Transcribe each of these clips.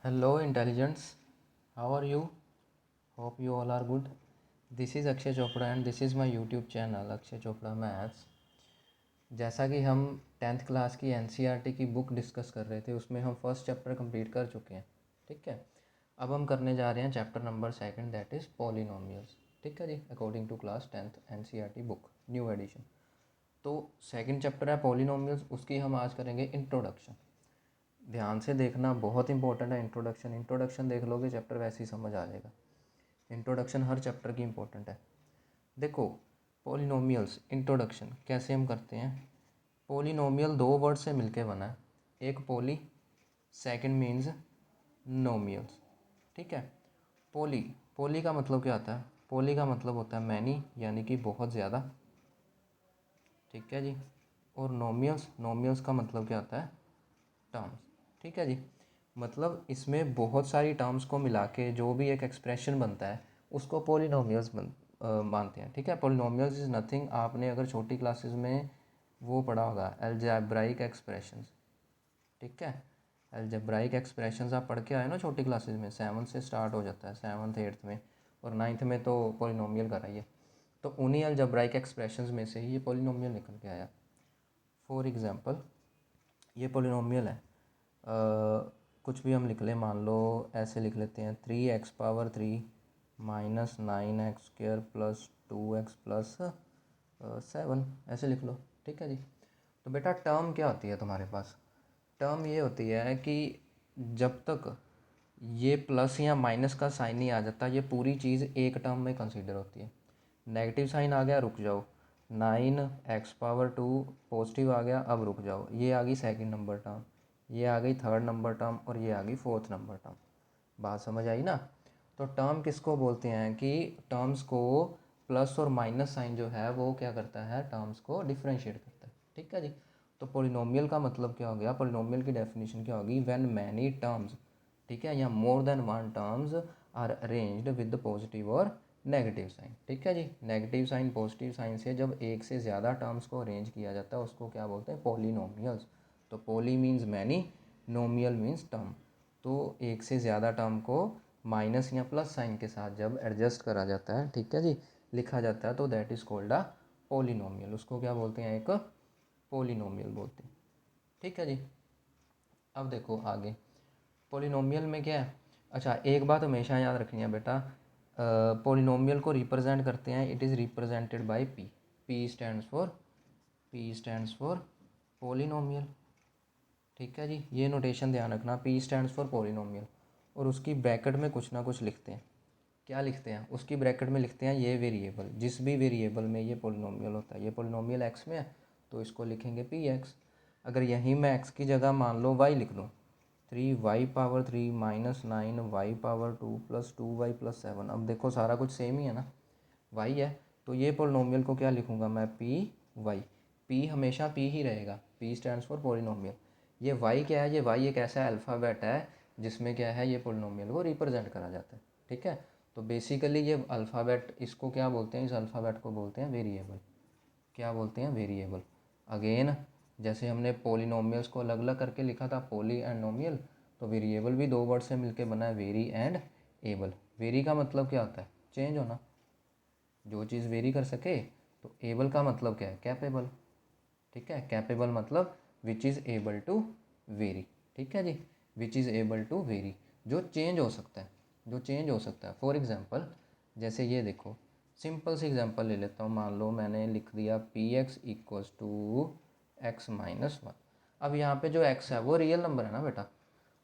Hello, intelligence. How are you? Hope you all are good. This is Akshay Chopra and this is my YouTube channel Akshay Chopra Maths. जैसा कि हम 10th class की NCERT की book discuss कर रहे थे, उसमें हम फर्स्ट चैप्टर कंप्लीट कर चुके हैं. ठीक है. अब हम करने जा रहे हैं chapter number 2, that is polynomials. ठीक है जी, according to class 10th NCERT book new edition. तो सेकंड चैप्टर है पॉलिनोमियल्स, उसकी हम आज करेंगे इंट्रोडक्शन. ध्यान से देखना, बहुत इंपॉर्टेंट है इंट्रोडक्शन देख लोगे चैप्टर वैसे ही समझ आ जाएगा. इंट्रोडक्शन हर चैप्टर की इंपॉर्टेंट है. देखो, पॉलिनोमियल्स इंट्रोडक्शन कैसे हम करते हैं. पॉलिनोमियल दो वर्ड से मिलके बना है. एक पॉली, सेकंड मीन्स नोमियल्स. ठीक है. पॉली पॉली का मतलब क्या होता है. पॉली का मतलब होता है मैनी, यानी कि बहुत ज़्यादा. ठीक है जी. और नोमियल्स का मतलब क्या होता है. टर्म्स. ठीक है जी. मतलब इसमें बहुत सारी टर्म्स को मिला के जो भी एक एक्सप्रेशन बनता है उसको पॉलिनोमियल्स मानते हैं. ठीक है. Polynomials is nothing. आपने अगर छोटी क्लासेस में वो पढ़ा होगा अलजेब्राइक एक्सप्रेशंस. ठीक है. अलजेब्राइक एक्सप्रेशंस आप पढ़ के आए ना छोटी क्लासेस में. 7 से स्टार्ट हो जाता है, 7th 8th में, और 9th में तो पॉलिनोमियल कराइए. तो उन्हीं अलजेब्राइक एक्सप्रेशंस में से ही ये पॉलिनोमियल निकल के आया. फॉर एग्जांपल, ये पॉलिनोमियल है. कुछ भी हम लिख लें, मान लो ऐसे लिख लेते हैं 3x⁻³ minus 9x² plus 2x plus 7, ऐसे लिख लो. ठीक है जी. तो बेटा टर्म क्या होती है तुम्हारे पास. टर्म ये होती है कि जब तक ये प्लस या माइनस का साइन नहीं आ जाता, ये पूरी चीज़ एक टर्म में कंसीडर होती है. नेगेटिव साइन आ गया, रुक जाओ. 9x⁻² पॉजिटिव आ गया, अब रुक जाओ. ये आ गई सेकंड नंबर टर्म, ये आ गई थर्ड नंबर टर्म, और ये आ गई फोर्थ नंबर टर्म. बात समझ आई ना. तो टर्म किसको बोलते हैं कि टर्म्स को प्लस और माइनस साइन जो है वो क्या करता है, टर्म्स को डिफ्रेंशिएट करता है. ठीक है जी. तो पॉलिनोमियल का मतलब क्या हो गया, पॉलिनोमियल की डेफिनेशन क्या होगी. व्हेन मैनी टर्म्स, ठीक है, या more than one terms are arranged with positive और नेगेटिव साइन. ठीक है जी. नेगेटिव साइन पॉजिटिव साइन से जब एक से ज़्यादा टर्म्स को अरेंज किया जाता है उसको क्या बोलते हैं, पॉलिनोमियल्स. तो poly means many, नोमियल means term. तो एक से ज़्यादा टर्म को माइनस या प्लस साइन के साथ जब एडजस्ट करा जाता है, ठीक है जी, लिखा जाता है, तो that is called a polynomial. उसको क्या बोलते हैं, एक पॉलिनोमियल बोलते हैं. ठीक है जी. अब देखो आगे पॉलिनोमियल में क्या है. अच्छा, एक बात हमेशा याद रखनी है बेटा, पॉलिनोमियल को रिप्रेजेंट करते हैं, it is represented by P. P stands for polynomial. ठीक है जी. ये नोटेशन ध्यान रखना, पी स्टैंड्स फॉर पॉलिनोमियल. और उसकी ब्रैकेट में कुछ ना कुछ लिखते हैं. क्या लिखते हैं, उसकी ब्रैकेट में लिखते हैं ये वेरिएबल. जिस भी वेरिएबल में ये पॉलिनोमियल होता है, ये पॉलिनोमियल एक्स में है तो इसको लिखेंगे पी एक्स. अगर यहीं मैं एक्स की जगह मान लो वाई लिख दूँ, 3y⁻³ minus 9y⁻² plus 2y plus 7. अब देखो सारा कुछ सेम ही है ना, वाई है. तो ये पॉलिनोमियल को क्या लिखूँगा मैं, पी वाई. पी हमेशा पी ही रहेगा, पी स्टैंड्स फॉर पॉलिनोमियल. ये वाई क्या है, ये वाई एक ऐसा अल्फ़ाबेट है जिसमें क्या है, ये पॉलिनोमियल को रिप्रेजेंट करा जाता है. ठीक है. तो बेसिकली ये अल्फ़ाबेट, इसको क्या बोलते हैं, इस अल्फ़ाबेट को बोलते हैं वेरिएबल. क्या बोलते हैं, वेरिएबल. अगेन जैसे हमने पॉलिनोमियल्स को अलग अलग करके लिखा था, पॉली एंड नोमियल, तो वेरिएबल भी दो वर्ड से मिलके बना है, वेरी एंड एबल. वेरी का मतलब क्या होता है, चेंज होना, जो चीज़ वेरी कर सके. तो एबल का मतलब क्या है, कैपेबल. ठीक है. कैपेबल मतलब which is able to vary. ठीक है जी. Which is able to vary, जो चेंज हो सकता है, जो चेंज हो सकता है. फॉर एग्जांपल जैसे ये देखो, सिंपल सी एग्जांपल ले लेता हूँ. मान लो मैंने लिख दिया P x equals to x-1. अब यहाँ पे जो x है वो रियल नंबर है ना बेटा,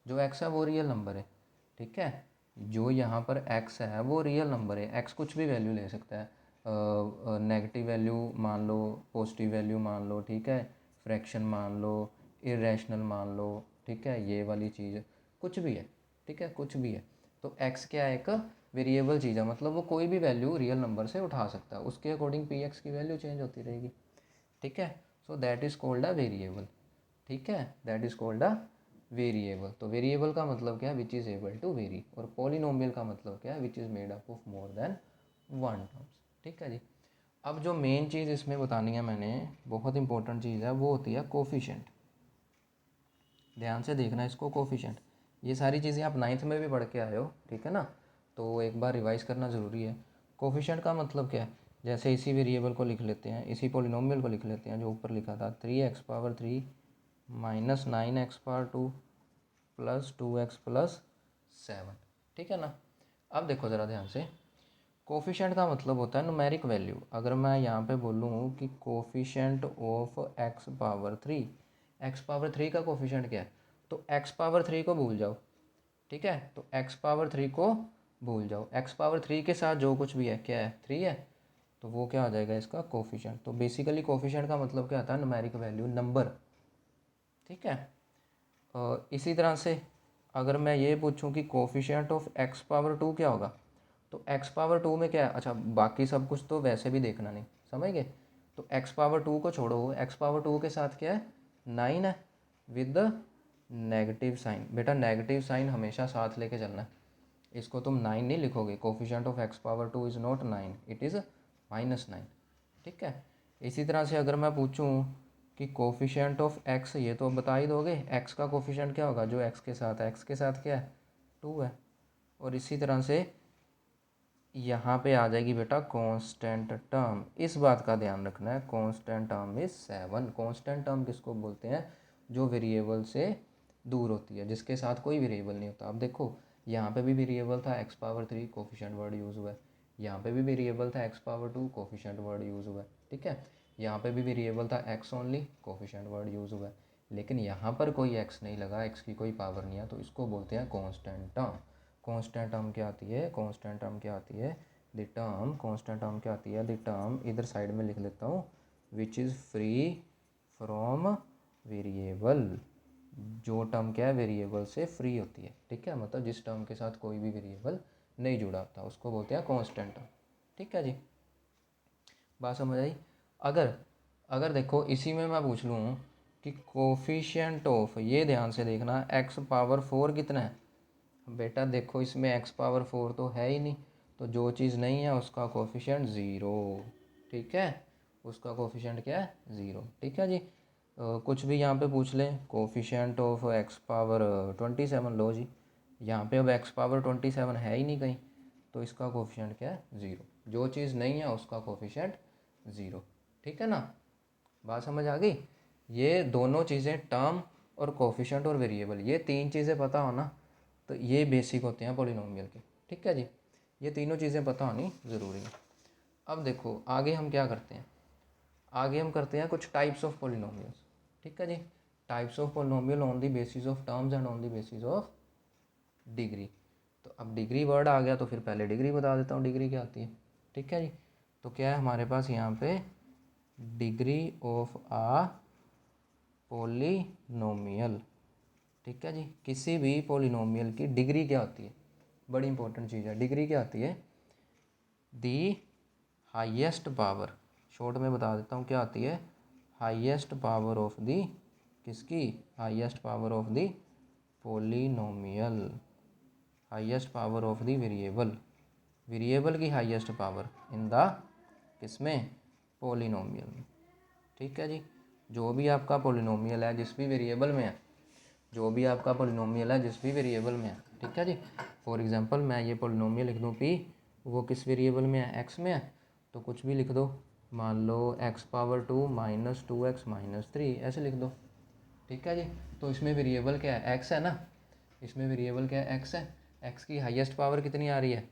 जो x है वो रियल नंबर है. ठीक है. जो यहाँ पर x है वो रियल नंबर है. x कुछ भी वैल्यू ले सकता है, नेगेटिव वैल्यू मान लो, पॉजिटिव वैल्यू मान लो, ठीक है, फ्रैक्शन मान लो, इरेशनल मान लो. ठीक है. ये वाली चीज़ कुछ भी है. ठीक है, कुछ भी है. तो x क्या है, एक वेरिएबल चीज़ है, मतलब वो कोई भी वैल्यू रियल नंबर से उठा सकता है, उसके अकॉर्डिंग पी एक्स की वैल्यू चेंज होती रहेगी. ठीक है. So that is called a variable. ठीक है. That is called a variable. तो वेरिएबल का मतलब क्या है, which is able to vary. और पॉलिनोमियल का मतलब क्या है, which is made up of more than one terms. ठीक है जी. अब जो मेन चीज़ इसमें बतानी है मैंने, बहुत इंपॉर्टेंट चीज़ है, वो होती है कोफिशिएंट. ध्यान से देखना इसको, कोफिशिएंट. ये सारी चीज़ें आप 9th में भी पढ़ के आए हो, ठीक है ना, तो एक बार रिवाइज़ करना ज़रूरी है। कोफिशिएंट का मतलब क्या है, जैसे इसी वेरिएबल को लिख लेते हैं, इसी पोलिनोमियल को लिख लेते हैं जो ऊपर लिखा था 3x⁻³ minus 9x⁻² plus 2x plus 7, ठीक है ना। अब देखो ज़रा ध्यान से, कोफिशिएंट का मतलब होता है न्यूमेरिक वैल्यू। अगर मैं यहाँ पे बोलूँ कि कोफिशिएंट ऑफ x⁻3 का कोफिशिएंट क्या है, तो x⁻3 को भूल जाओ, ठीक है, तो x⁻3 को भूल जाओ, x⁻3 के साथ जो कुछ भी है क्या है, 3 है, तो वो क्या हो जाएगा इसका कोफिशिएंट। तो बेसिकली कोफिशिएंट का मतलब क्या आता है, न्यूमेरिक वैल्यू, नंबर, ठीक है। इसी तरह से अगर मैं ये पूछूं कि कोफिशिएंट ऑफ x⁻2 क्या होगा, तो x⁻2 में क्या है, अच्छा बाकी सब कुछ तो वैसे भी देखना नहीं, समझ गए, तो x⁻2 को छोड़ो, x⁻2 के साथ क्या है, 9 है विद नेगेटिव साइन। बेटा नेगेटिव साइन हमेशा साथ लेके चलना है, इसको तुम 9 नहीं लिखोगे, coefficient of x⁻2 is not 9, it is -9, ठीक है। इसी तरह से अगर मैं पूछूं कि कोफिशिएंट ऑफ x, ये तो बता ही दोगे, x का कोफिशिएंट क्या होगा, जो x के साथ है, x के साथ क्या है, 2 है। और इसी तरह से यहाँ पे आ जाएगी बेटा कांस्टेंट टर्म, इस बात का ध्यान रखना है, constant term is 7। Constant term किसको बोलते हैं, जो वेरिएबल से दूर होती है, जिसके साथ कोई वेरिएबल नहीं होता। अब देखो यहाँ पे भी वेरिएबल था x⁻3, कोफिशिएंट वर्ड यूज़ हुआ है, यहाँ पे भी वेरिएबल था x⁻2, कोफिशिएंट वर्ड यूज़ हुआ है, ठीक है, यहाँ पे भी वेरिएबल था x only, coefficient word use हुआ है, लेकिन यहाँ पर कोई x नहीं लगा, x की कोई पावर नहीं है, तो इसको बोलते हैं कांस्टेंट टर्म। कांस्टेंट टर्म क्या आती है, कांस्टेंट टर्म क्या आती है, द टर्म, कांस्टेंट टर्म क्या आती है, द टर्म, इधर साइड में लिख लेता हूँ, which is free from variable, जो टर्म क्या है वेरिएबल से फ्री होती है, ठीक है, मतलब जिस टर्म के साथ कोई भी वेरिएबल नहीं जुड़ा होता, उसको बोलते हैं कांस्टेंट टर्म, ठीक है जी, बात समझ आई। अगर अगर देखो इसी में मैं पूछ लूँ कि कोफिशिएंट ऑफ, ये ध्यान से देखना, x⁻4 कितना है, बेटा देखो इसमें x⁻4 तो है ही नहीं, तो जो चीज़ नहीं है उसका कोफिशिएंट 0, ठीक है, उसका कोफिशिएंट क्या है, 0, ठीक है जी। कुछ भी यहाँ पे पूछ लें, कोफिशिएंट ऑफ x⁻27 लो जी, यहाँ पे अब x⁻27 है ही नहीं कहीं, तो इसका कोफिशिएंट क्या है, 0, जो चीज़ नहीं है उसका कोफिशिएंट 0, ठीक है ना, बात समझ आ गई। ये दोनों चीज़ें, टर्म और कोफिशिएंट और वेरिएबल, ये तीन चीज़ें पता होना, तो ये बेसिक होते हैं पॉलिनोमियल के, ठीक है जी, ये तीनों चीज़ें पता होनी ज़रूरी है। अब देखो आगे हम क्या करते हैं, आगे हम करते हैं कुछ टाइप्स ऑफ पॉलिनोमियल्स, ठीक है जी, types of polynomial on the basis of terms and on the basis of degree. तो अब डिग्री वर्ड आ गया, तो फिर पहले डिग्री बता देता हूँ, डिग्री क्या आती है, ठीक है जी। तो क्या है हमारे पास यहाँ पे, डिग्री ऑफ आ पॉलिनोमियल, ठीक है जी, किसी भी पॉलिनोमियल की डिग्री क्या होती है, बड़ी इंपॉर्टेंट चीज़ है, डिग्री क्या आती है, दी हाईएस्ट पावर, शॉर्ट में बता देता हूँ क्या आती है, हाईएस्ट पावर ऑफ दी, किसकी, highest power of the polynomial, highest power of the variable, variable की हाईएस्ट पावर इन द, किसमें, पॉलिनोमियल में, ठीक है जी। जो भी आपका पॉलिनोमियल है जिस भी वेरिएबल में है, जो भी आपका पॉलिनोमियल है जिस भी वेरिएबल में है, ठीक है जी। फॉर एग्जांपल मैं ये पॉलिनोमियल लिख दूँ p, वो किस वेरिएबल में है, x में है, तो कुछ भी लिख दो, मान लो x⁻2 - 2x - 3, ऐसे लिख दो, ठीक है जी। तो इसमें वेरिएबल क्या है, x है ना, इसमें वेरिएबल क्या है, x है, x की हाईएस्ट पावर कितनी आ रही है,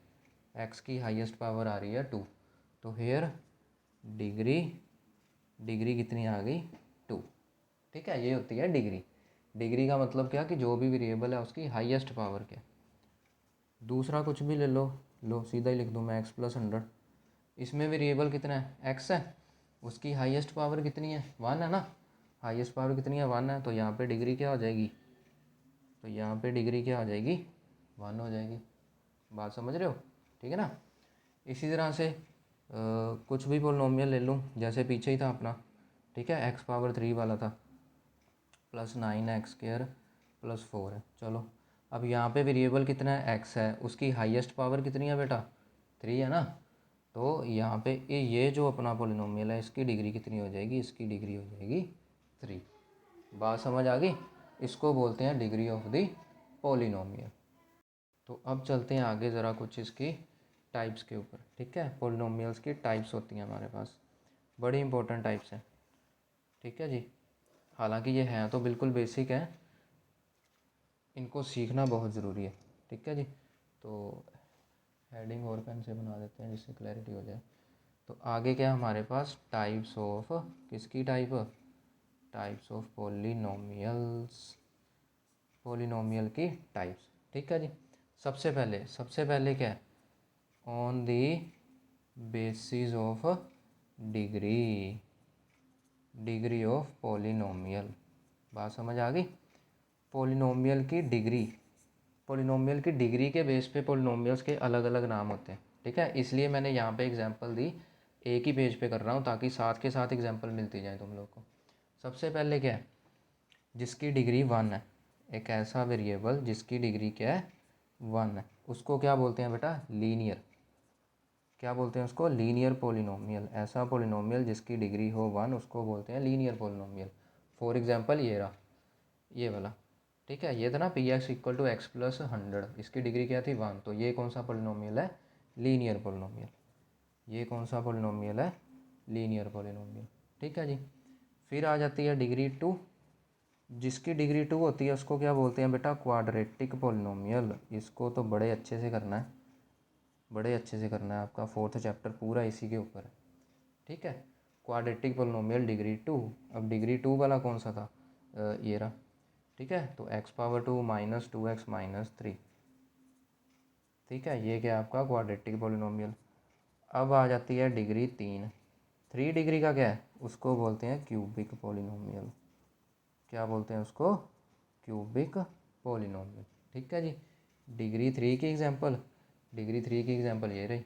x की हाईएस्ट पावर आ रही है 2, तो हेयर डिग्री, डिग्री कितनी आ गई, 2, ठीक है, ये होती है डिग्री। डिग्री का मतलब क्या, कि जो भी वेरिएबल है उसकी हाईएस्ट पावर क्या। दूसरा कुछ भी ले लो, लो सीधा ही लिख दूँ मैं x+100, इसमें वेरिएबल कितना है, x है, उसकी हाईएस्ट पावर कितनी है, 1 है ना, हाईएस्ट पावर कितनी है, 1 है, तो यहाँ पे डिग्री क्या हो जाएगी, तो यहाँ पे डिग्री क्या हो जाएगी, 1 हो जाएगी, बात समझ रहे हो, ठीक है ना। इसी तरह से कुछ भी पॉलिनोमियल ले लूँ, जैसे पीछे ही था अपना, ठीक है, x⁻3 वाला था, +9x² +4 है, चलो अब यहाँ पे वेरिएबल कितना है, x है, उसकी हाईएस्ट पावर कितनी है बेटा, 3 है ना, तो यहाँ पे ये जो अपना पॉलिनोमियल है इसकी डिग्री कितनी हो जाएगी, इसकी डिग्री हो जाएगी 3, बात समझ आ गई, इसको बोलते हैं डिग्री ऑफ द पॉलिनोमियल। तो अब चलते हैं आगे ज़रा कुछ इसकी टाइप्स के ऊपर, ठीक है। पॉलिनोमियल्स की टाइप्स होती हैं हमारे पास, बड़ी इंपॉर्टेंट टाइप्स हैं, ठीक है जी। हालांकि ये हैं तो बिल्कुल बेसिक है, इनको सीखना बहुत ज़रूरी है, ठीक है जी। तो हेडिंग और पेन से बना देते हैं जिससे क्लैरिटी हो जाए। तो आगे क्या हमारे पास टाइप्स ऑफ, किसकी type, types of polynomials, polynomial की टाइप्स, ठीक है जी। सबसे पहले क्या है, on the basis of degree, degree of polynomial. बात समझ आ गई। पॉलिनोमियल की डिग्री, पॉलिनोमियल की डिग्री के बेस पे पॉलिनोमियल्स के अलग अलग नाम होते हैं, ठीक है। इसलिए मैंने यहाँ पे एग्जांपल दी, एक ही पेज पे कर रहा हूँ ताकि साथ के साथ एग्जांपल मिलती जाए तुम लोग को। सबसे पहले क्या है, जिसकी डिग्री 1 है, एक ऐसा वेरिएबल जिसकी डिग्री क्या है, 1 है, उसको क्या बोलते हैं बेटा, लीनियर। क्या बोलते हैं उसको, लीनियर पॉलिनोमियल। ऐसा पॉलिनोमियल जिसकी डिग्री हो 1 उसको बोलते हैं लीनियर पॉलिनोमियल। फॉर एग्जांपल ये रहा, ये वाला, ठीक है। ये था ना p x equal to x plus 100, इसकी डिग्री क्या थी, 1। तो ये कौन सा पॉलिनोमियल है, लीनियर पॉलिनोमियल। ये कौन सा पॉलिनोमियल है, लीनियर पॉलिनोमियल, ठीक है जी। फिर आ जाती है डिग्री 2, जिसकी डिग्री 2 होती है उसको क्या बोलते हैं बेटा, क्वाड्रेटिक पॉलिनोमियल। इसको तो बड़े अच्छे से करना है, बड़े अच्छे से करना है, आपका 4th चैप्टर पूरा इसी के ऊपर है, ठीक है। Quadratic polynomial degree 2। अब डिग्री 2 वाला कौन सा था, ये रहा, ठीक है। तो x power 2 minus 2x minus 3, ठीक है। ये क्या है आपका क्वाड्रेटिक पॉलिनोमियल। अब आ जाती है डिग्री 3। 3 डिग्री का क्या है, उसको बोलते हैं क्यूबिक पॉलिनोमियल। क्या बोलते हैं उसको, क्यूबिक पॉलिनोमियल, ठीक है जी। डिग्री 3 की एग्जांपल, डिग्री 3 की एग्जांपल ये रही,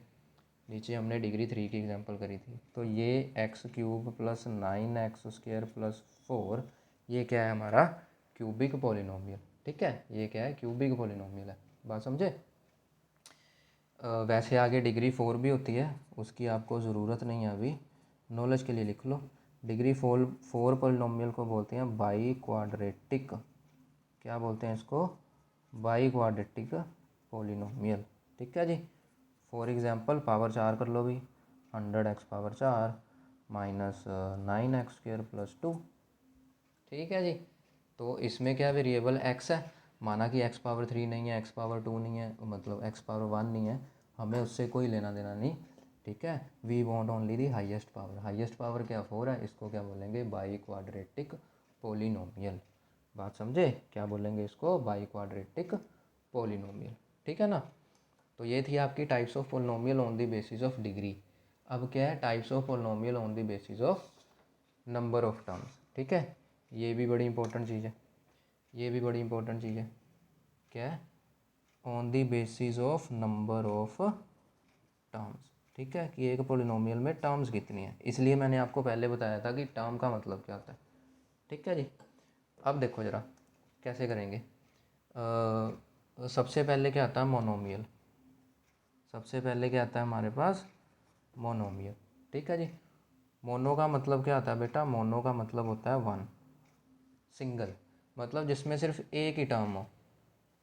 नीचे हमने डिग्री 3 की एग्जांपल करी थी। तो ये x cube plus 9x square plus 4, ये क्या है हमारा क्यूबिक पॉलिनोमियल, ठीक है। ये क्या है, क्यूबिक पॉलिनोमियल है। बात समझे। वैसे आगे डिग्री 4 भी होती है, उसकी आपको ज़रूरत नहीं है अभी, नॉलेज के लिए लिख लो। डिग्री 4 पॉलिनोमियल को बोलते हैं बाई क्वाड्रेटिक। क्या बोलते हैं इसको, बाई क्वाड्रेटिक पॉलिनोमियल, ठीक है जी। फॉर एग्जांपल पावर 4 कर लो भी, 100x power 4 minus 9x square plus 2, ठीक है जी। तो इसमें क्या वेरिएबल x है, माना कि x पावर 3 नहीं है, x पावर 2 नहीं है, मतलब x पावर 1 नहीं है, हमें उससे कोई लेना देना नहीं, ठीक है। We want only the highest power. Highest power क्या 4 है, इसको क्या बोलेंगे, बाई क्वाड्रेटिक पॉलिनोमियल। बात समझे, क्या बोलेंगे इसको, बाई क्वाड्रेटिक पॉलिनोमियल, ठीक है ना। तो ये थी आपकी types of polynomial on the basis of degree. अब क्या है, types of polynomial on the basis of number of terms, ठीक है। ये भी बड़ी इंपॉर्टेंट चीज़ है, ये भी बड़ी इंपॉर्टेंट चीज़ है। क्या है, on the basis of number of terms, ठीक है, कि एक पॉलिनोमियल में टर्म्स कितनी है। इसलिए मैंने आपको पहले बताया था कि टर्म का मतलब क्या होता है, ठीक है जी। अब देखो ज़रा कैसे करेंगे। सबसे पहले क्या आता है, मोनोमियल। सबसे पहले क्या आता है हमारे पास, मोनोमियल, ठीक है जी। मोनो का मतलब क्या होता है बेटा, मोनो का मतलब होता है 1, सिंगल, मतलब जिसमें सिर्फ एक ही टर्म हो,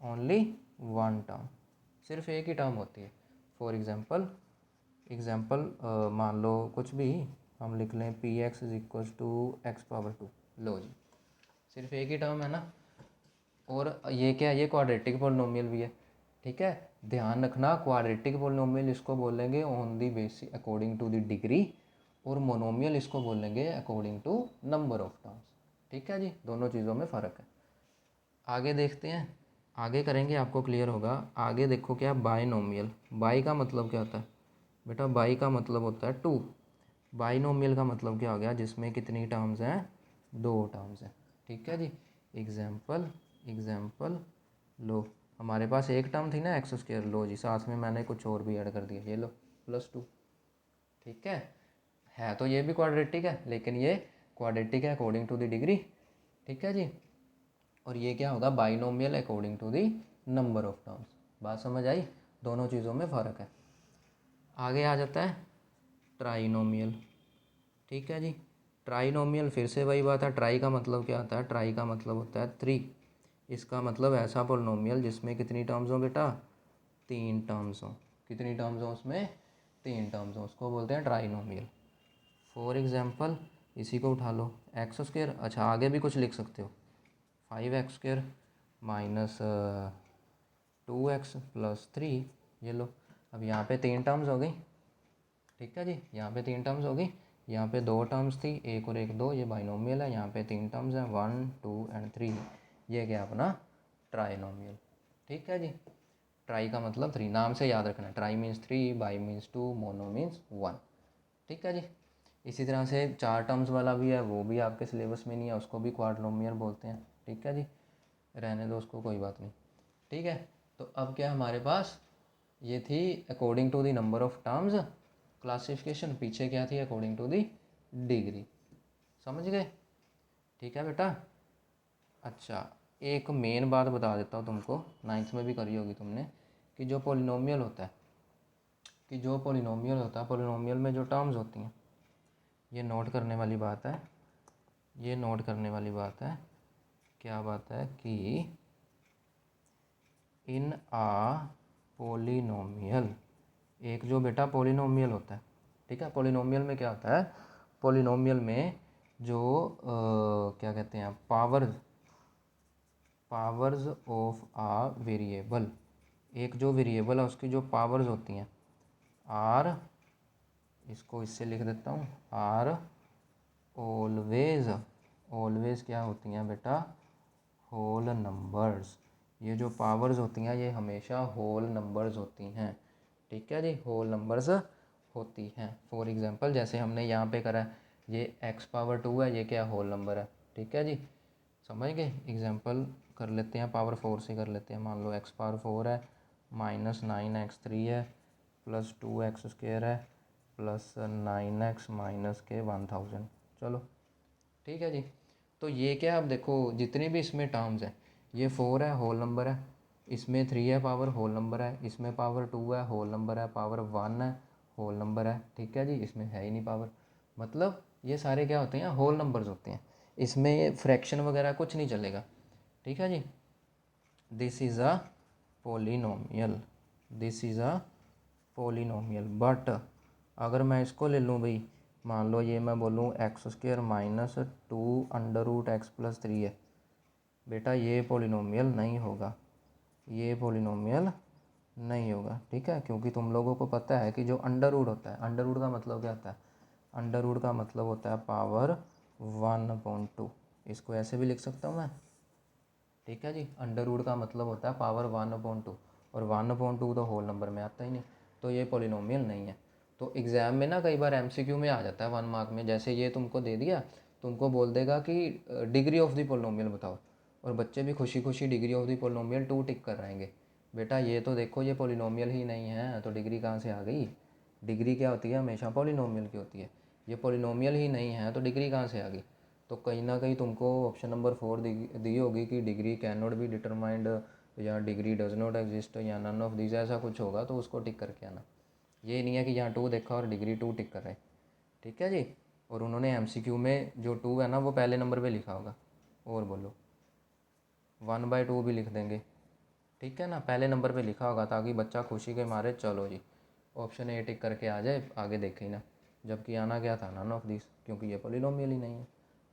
ओनली 1 टर्म, सिर्फ एक ही टर्म होती है। फॉर एग्जाम्पल मान लो कुछ भी हम लिख लें, p x is equal to x power 2, लो जी, सिर्फ एक ही टर्म है ना। और ये क्या है, ये क्वाड्रेटिक पॉलिनोमियल भी है, ठीक है। ध्यान रखना, क्वाड्रेटिक पॉलिनोमियल इसको बोलेंगे on the basis according to the degree, और मोनोमियल इसको बोलेंगे according to number of terms, ठीक है जी। दोनों चीज़ों में फ़र्क है। आगे देखते हैं, आगे करेंगे आपको क्लियर होगा। आगे देखो क्या, बाइनोमियल। बाई का मतलब क्या होता है बेटा, बाई का मतलब होता है 2। बाइनोमियल का मतलब क्या हो गया, जिसमें कितनी टर्म्स हैं, 2 टर्म्स हैं, ठीक है जी। एग्जाम्पल एग्जाम्पल लो, हमारे पास एक टर्म थी ना एक्स स्क्वायर, लो जी साथ में मैंने कुछ और भी ऐड कर दिया, ये लो +2, ठीक है तो ये भी क्वाड्रेटिक है, लेकिन ये क्वाड्रेटिक है अकॉर्डिंग टू द डिग्री, ठीक है जी। और ये क्या होगा, binomial according to the number of terms. बात समझ आई, दोनों चीज़ों में फ़र्क है। आगे आ जाता है ट्राइनोमियल, ठीक है जी। ट्राइनोमियल फिर से वही बात है, ट्राई का मतलब क्या होता है, ट्राई का मतलब होता है 3। इसका मतलब ऐसा पोलिनोमियल जिसमें कितनी टर्म्स हो बेटा, 3 टर्म्स हो। कितनी टर्म्स हो उसमें, 3 टर्म्स हो, उसको बोलते हैं ट्राइनोमियल। फॉर एग्जांपल इसी को उठा लो, एक्स स्क्वायर, अच्छा आगे भी कुछ लिख सकते हो, 5x² माइनस 2x प्लस 3, ये लो। अब यहाँ पे 3 टर्म्स हो गई, ठीक है जी, यहाँ पे 3 टर्म्स हो गई, यहाँ पे 2 टर्म्स थी, 1 और 1 2, ये बाइनोमियल है, यहाँ पे 3 टर्म्स हैं 1 2 एंड 3, ये क्या अपना ट्राइनोमियल। ठीक है जी, ट्राई का मतलब 3, नाम से याद रखना, try means 3, by means 2, mono means 1। ठीक है जी। इसी तरह से 4 टर्म्स वाला भी है, वो भी आपके सिलेबस में नहीं है, उसको भी क्वाड्रोमियल बोलते हैं। ठीक है जी, रहने दो उसको, कोई बात नहीं। ठीक है, तो अब क्या हमारे पास, ये थी according to the number of terms classification, पीछे क्या थी अकॉर्डिंग टू द डिग्री, समझ गए। ठीक है बेटा। अच्छा, एक मेन बात बता देता हूँ तुमको, 9th में भी करी होगी तुमने, कि जो पोलिनोमियल होता है, पोलिनोमियल में जो टर्म्स होती हैं, ये नोट करने वाली बात है, ये नोट करने वाली बात है। क्या बात है कि इन आ पोलिनोमियल, एक जो बेटा पोलिनोमियल होता है, ठीक है, पोलिनोमियल में क्या होता है, पोलिनोमियल में जो क्या कहते हैं, पावर्स ऑफ आ वेरिएबल, एक जो वेरिएबल है उसकी जो पावर्स होती हैं, आर, इसको इससे लिख देता हूँ, आर ऑलवेज क्या होती हैं बेटा, होल नंबर्स। ये जो पावर्स होती हैं ये हमेशा होल नंबर्स होती हैं। ठीक है जी, होल नंबर्स होती हैं। फॉर एग्जांपल जैसे हमने यहाँ पे करा है, ये x⁻2 है, ये क्या होल नंबर है। ठीक है जी, समझ गए। एग्जांपल कर लेते हैं, पावर 4 से कर लेते हैं। मान लो x⁻4 है, -9x3 है, प्लस 2x² है, प्लस 9x माइनस के 1000। चलो ठीक है जी। तो ये क्या, अब देखो जितने भी इसमें टर्म्स हैं, ये 4 है होल नंबर है, इसमें 3 है पावर होल नंबर है, इसमें पावर 2 है होल नंबर है, पावर 1 है होल नंबर है। ठीक है जी, इसमें है ही नहीं पावर, मतलब ये सारे क्या होते हैं, होल नंबर्स होते हैं, इसमें फ्रैक्शन वगैरह कुछ नहीं चलेगा। ठीक है जी, this is a polynomial, this is a polynomial. But अगर मैं इसको ले लूँ भाई, मान लो ये मैं बोलूँ x² माइनस 2√x प्लस 3 है, बेटा ये पोलिनोमियल नहीं होगा, ये पोलिनोमियल नहीं होगा। ठीक है, क्योंकि तुम लोगों को पता है कि जो अंडर रूट होता है, अंडर रूट का मतलब क्या होता है, अंडर रूट का मतलब होता है पावर 1/2। इसको ऐसे भी लिख सकता हूँ मैं। ठीक है जी, अंडर रूट का मतलब होता है पावर 1/2, और 1/2 तो होल नंबर में आता ही नहीं, तो ये पोलिनोमियल नहीं है। तो एग्ज़ाम में ना कई बार एमसीक्यू में आ जाता है 1 मार्क में, जैसे ये तुमको दे दिया, तुमको बोल देगा कि डिग्री ऑफ द पोलिनोमियल बताओ, और बच्चे भी खुशी खुशी डिग्री ऑफ द पोलिनोमियल 2 टिक कर रहेंगे। बेटा ये तो देखो ये पोलिनोमियल ही नहीं है, तो डिग्री कहाँ से आ गई। डिग्री क्या होती है, हमेशा पोलिनोमियल की होती है। ये पोलिनोमियल ही नहीं है तो डिग्री कहाँ से आ गई। तो कहीं ना कहीं तुमको ऑप्शन नंबर 4 दी होगी कि degree can not be determined, या डिग्री डज नॉट एग्जिस्ट, या नन ऑफ दिस, ऐसा कुछ होगा, तो उसको टिक करके आना। ये नहीं है कि यहाँ 2 देखा और डिग्री 2 टिक कर रहे। ठीक है जी, और उन्होंने एमसीक्यू में जो 2 है ना वो पहले नंबर पे लिखा होगा, और बोलो 1/2 भी लिख देंगे। ठीक है ना, पहले नंबर पे लिखा होगा, ताकि बच्चा खुशी के मारे चलो जी ऑप्शन ए टिक करके आ जाए, आगे देखे ही ना। जबकि आना क्या था, नन ऑफ दिस, क्योंकि ये पोलिनोमियल ही नहीं है।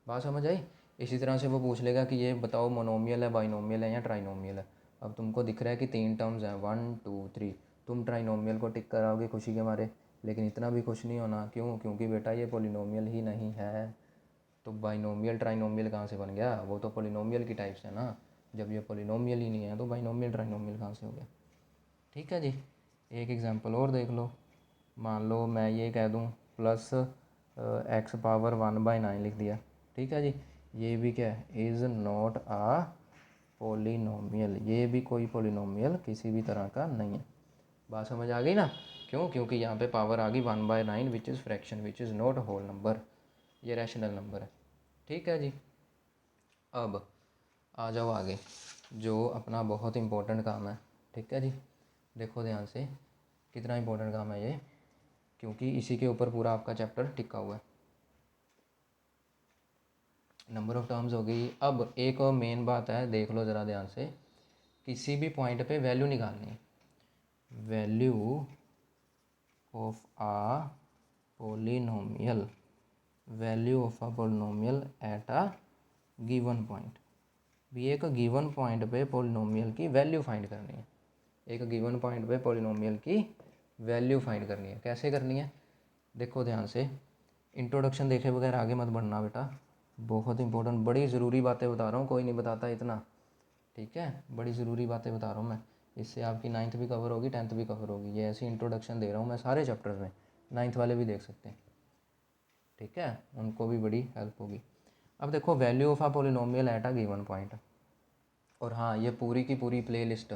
बात समझ आई। इसी तरह से वो पूछ लेगा कि ये बताओ मोनोमियल है, बाइनोमियल है, या ट्राइनोमियल है। अब तुमको दिख रहा है कि 3 टर्म्स हैं, 1 2 3, तुम ट्राइनोमियल को टिक कराओगे खुशी के मारे, लेकिन इतना भी खुश नहीं होना। क्यों, क्योंकि बेटा ये पोलिनोमियल ही नहीं है। तो बाइनोमियल ट्राइनोमियल कहाँ से बन गया, वो तो पोलिनोमियल की टाइप्स है ना। जब ये पोलिनोमियल ही नहीं है तो बाइनोमियल ट्राइनोमियल कहाँ से हो गया। ठीक है जी, एक एग्जांपल और देख लो। मान लो मैं ये कह दूँ प्लस x⁻1/9 लिख दिया। ठीक है जी, ये भी क्या है, इज़ नॉट आ पोलिनोमियल, ये भी कोई पोलिनोमियल किसी भी तरह का नहीं है। बात समझ आ गई ना। क्यों, क्योंकि यहाँ पे पावर आ गई 1/9 which is fraction which is not whole number, ये रैशनल नंबर है। ठीक है जी, अब आ जाओ आगे, जो अपना बहुत इंपॉर्टेंट काम है। ठीक है जी, देखो ध्यान से कितना इंपॉर्टेंट काम है ये, क्योंकि इसी के ऊपर पूरा आपका चैप्टर टिका हुआ है। नंबर ऑफ टर्म्स हो गई। अब एक और मेन बात है, देख लो ज़रा ध्यान से, किसी भी पॉइंट पे वैल्यू निकालनी है। Value of a polynomial, value of a polynomial at a given point. भी एक गिवन पॉइंट पे पोलिनोमियल की वैल्यू फाइंड करनी है। एक गिवन पॉइंट पे पोलिनोमियल की वैल्यू फाइंड करनी है। कैसे करनी है, देखो ध्यान से, इंट्रोडक्शन देखे बगैर आगे मत बढ़ना बेटा, बहुत इंपॉर्टेंट, बड़ी ज़रूरी बातें बता रहा हूँ, कोई नहीं बताता इतना, ठीक है। बड़ी ज़रूरी बातें बता रहा हूँ मैं, इससे आपकी 9th भी कवर होगी, 10th भी कवर होगी। ये ऐसी इंट्रोडक्शन दे रहा हूँ मैं सारे चैप्टर्स में, 9th वाले भी देख सकते हैं, ठीक है, उनको भी बड़ी हेल्प होगी। अब देखो, value of a polynomial at a given point. और हाँ, ये पूरी की पूरी प्ले लिस्ट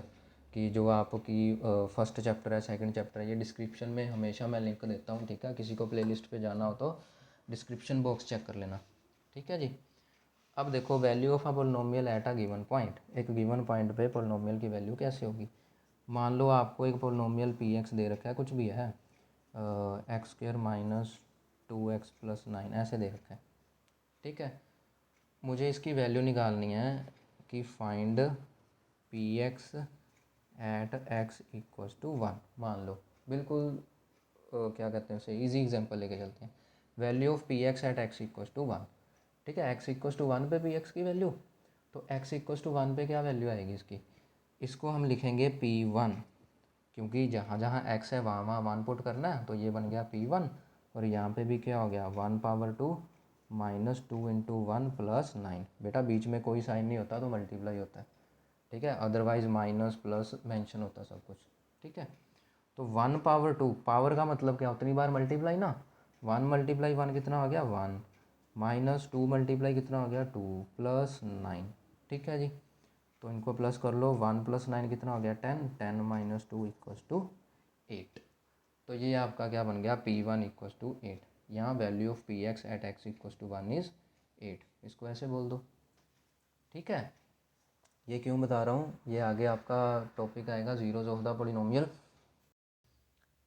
की जो आपकी फर्स्ट चैप्टर है, सेकंड चैप्टर है, ये डिस्क्रिप्शन में हमेशा मैं लिंक देता हूँ, ठीक है। किसी को प्ले लिस्ट पर जाना हो तो डिस्क्रिप्शन बॉक्स चेक कर लेना, ठीक है जी। अब देखो, value of a polynomial at a given point. एक गिवन पॉइंट पे पोलिनोमियल की वैल्यू कैसे होगी। मान लो आपको एक पोलिनोमियल पी एक्स दे रखा है, कुछ भी है, x square minus 2x plus 9 ऐसे दे रखा है, ठीक है। मुझे इसकी वैल्यू निकालनी है कि find p x at x equals to 1। मान लो बिल्कुल क्या कहते हैं उसे, ईजी एग्जांपल लेके चलते हैं। Value of p x at x equals to 1, ठीक है। एक्स इक्वल्स टू 1 पे पी एक्स की वैल्यू, तो एक्स इक्वल्स टू 1 पे क्या वैल्यू आएगी इसकी, इसको हम लिखेंगे P1, क्योंकि जहाँ जहाँ x है वहाँ वहाँ 1 पुट करना है, तो ये बन गया P1। और यहाँ पे भी क्या हो गया, 1/2 माइनस 2 इंटू 1 प्लस 9। बेटा बीच में कोई साइन नहीं होता तो मल्टीप्लाई होता है, ठीक है, अदरवाइज माइनस प्लस मेंशन होता है सब कुछ, ठीक है। तो 1/2, पावर का मतलब क्या, उतनी बार मल्टीप्लाई ना, 1 मल्टीप्लाई 1 कितना हो गया 1, माइनस 2 मल्टीप्लाई कितना हो गया 2 प्लस 9, ठीक है जी। तो इनको प्लस कर लो, 1 प्लस 9 कितना हो गया 10, 10 माइनस 2 इक्वल्स टू 8। तो ये आपका क्या बन गया P1 इक्वल्स टू 8। यहाँ value of p x at x equals to 1 is 8, इसको ऐसे बोल दो, ठीक है। ये क्यों बता रहा हूँ, ये आगे आपका टॉपिक आएगा जीरोज ऑफ द पोलिनोमियल,